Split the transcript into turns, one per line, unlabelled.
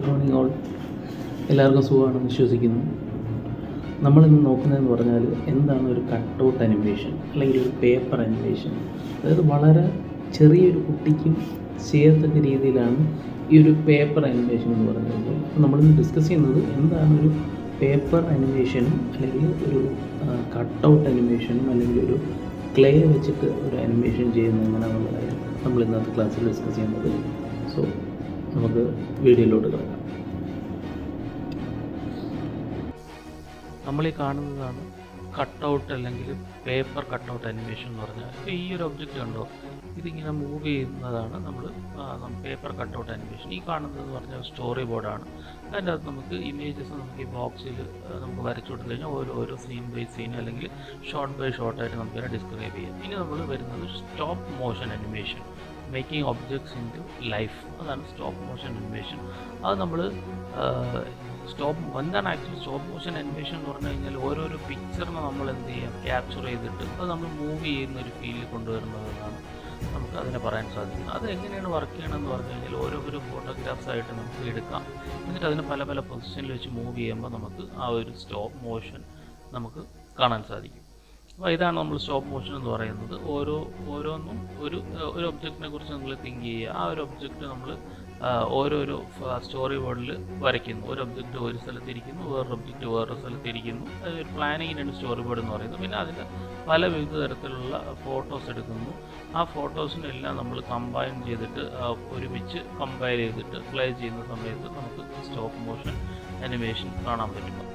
Morning all. എല്ലാവർക്കും സുഖമാണെന്ന് വിശ്വസിക്കുന്നു. നമ്മളിന്ന് നോക്കുന്നതെന്ന് പറഞ്ഞാൽ എന്താണ് ഒരു കട്ടൗട്ട് അനിമേഷൻ അല്ലെങ്കിൽ ഒരു പേപ്പർ അനിമേഷൻ. അതായത് വളരെ ചെറിയൊരു കുട്ടിക്കും ചെയ്യത്തക്ക രീതിയിലാണ് ഈ ഒരു പേപ്പർ അനിമേഷൻ എന്ന് പറയുന്നത്. നമ്മളിന്ന് ഡിസ്കസ് ചെയ്യുന്നത് എന്താണ് ഒരു പേപ്പർ അനിമേഷനും അല്ലെങ്കിൽ ഒരു കട്ടൗട്ട് അനിമേഷനും അല്ലെങ്കിൽ ഒരു ക്ലേ വെച്ചിട്ട് ഒരു അനിമേഷൻ ചെയ്യുന്നത് എങ്ങനെയാണെന്നുള്ള കാര്യം നമ്മൾ ഇന്നത്തെ ക്ലാസ്സിൽ ഡിസ്കസ് ചെയ്യുന്നത്. സോ നമുക്ക് വീഡിയോയിലോട്ട് കിടക്കാം. നമ്മളീ കാണുന്നതാണ് കട്ടൗട്ട് അല്ലെങ്കിൽ പേപ്പർ കട്ടൗട്ട് അനിമേഷൻ എന്ന് പറഞ്ഞാൽ. ഇപ്പോൾ ഈ ഒരു ഒബ്ജക്റ്റ് കണ്ടോ, ഇതിങ്ങനെ മൂവ് ചെയ്യുന്നതാണ് നമ്മൾ പേപ്പർ കട്ടൗട്ട് അനിമേഷൻ. ഈ കാണുന്നതെന്ന് പറഞ്ഞാൽ സ്റ്റോറി ബോർഡാണ്. അതിൻ്റെ അകത്ത് നമുക്ക് ഇമേജസ് നമുക്ക് ഈ ബോക്സിൽ നമുക്ക് വരച്ചു കൊടുത്തു കഴിഞ്ഞാൽ ഓരോ സീൻ ബൈ സീൻ അല്ലെങ്കിൽ ഷോർട്ട് ബൈ ഷോർട്ടായിട്ട് നമുക്കിങ്ങനെ ഡിസ്ക്രൈബ് ചെയ്യാം. ഇനി നമ്മൾ വരുന്നത് stop motion animation, making objects into life. അതാണ് സ്റ്റോപ്പ് മോഷൻ അനിമേഷൻ. അത് നമ്മൾ എന്താണ് ആക്ച്വലി സ്റ്റോപ്പ് മോഷൻ അനിമേഷൻ എന്ന് പറഞ്ഞു കഴിഞ്ഞാൽ ഓരോരോ പിക്ചറിനെ നമ്മൾ എന്ത് ചെയ്യാം, ക്യാപ്ചർ ചെയ്തിട്ട് അത് നമ്മൾ മൂവ് ചെയ്യുന്ന ഒരു ഫീലിൽ കൊണ്ടുവരുന്നതെന്നാണ് നമുക്ക് അതിനെ പറയാൻ സാധിക്കുന്നത്. അത് എങ്ങനെയാണ് വർക്ക് ചെയ്യണമെന്ന് പറഞ്ഞു കഴിഞ്ഞാൽ ഓരോരോ ഫോട്ടോഗ്രാഫ്സ് ആയിട്ട് നമുക്ക് എടുക്കാം. എന്നിട്ട് അതിന് പല പല പൊസിഷനിൽ വെച്ച് മൂവ് ചെയ്യുമ്പോൾ നമുക്ക് ആ ഒരു സ്റ്റോപ്പ് മോഷൻ നമുക്ക് കാണാൻ സാധിക്കും. അപ്പോൾ ഇതാണ് നമ്മൾ സ്റ്റോപ്പ് മോഷൻ എന്ന് പറയുന്നത്. ഓരോന്നും ഒരു ഒബ്ജക്റ്റിനെ കുറിച്ച് നമ്മൾ തിങ്ക് ചെയ്യുക. ആ ഒരു ഒബ്ജക്റ്റ് നമ്മൾ ഓരോരോ സ്റ്റോറി ബോർഡിൽ വരയ്ക്കുന്നു. ഒരു ഒബ്ജക്റ്റ് ഒരു സ്ഥലത്തിരിക്കുന്നു, വേറൊരു ഒബ്ജക്റ്റ് വേറൊരു സ്ഥലത്തിരിക്കുന്നു. അതൊരു പ്ലാനിങ്ങിനാണ് സ്റ്റോറി ബോർഡ് എന്ന് പറയുന്നത്. പിന്നെ അതിൻ്റെ പല വിവിധ തരത്തിലുള്ള ഫോട്ടോസ് എടുക്കുന്നു. ആ ഫോട്ടോസിനെല്ലാം നമ്മൾ കമ്പൈൻ ചെയ്തിട്ട് ഒരുമിച്ച് കമ്പയർ ചെയ്തിട്ട് പ്ലേ ചെയ്യുന്ന സമയത്ത് നമുക്ക് സ്റ്റോപ്പ് മോഷൻ അനിമേഷൻ കാണാൻ പറ്റും.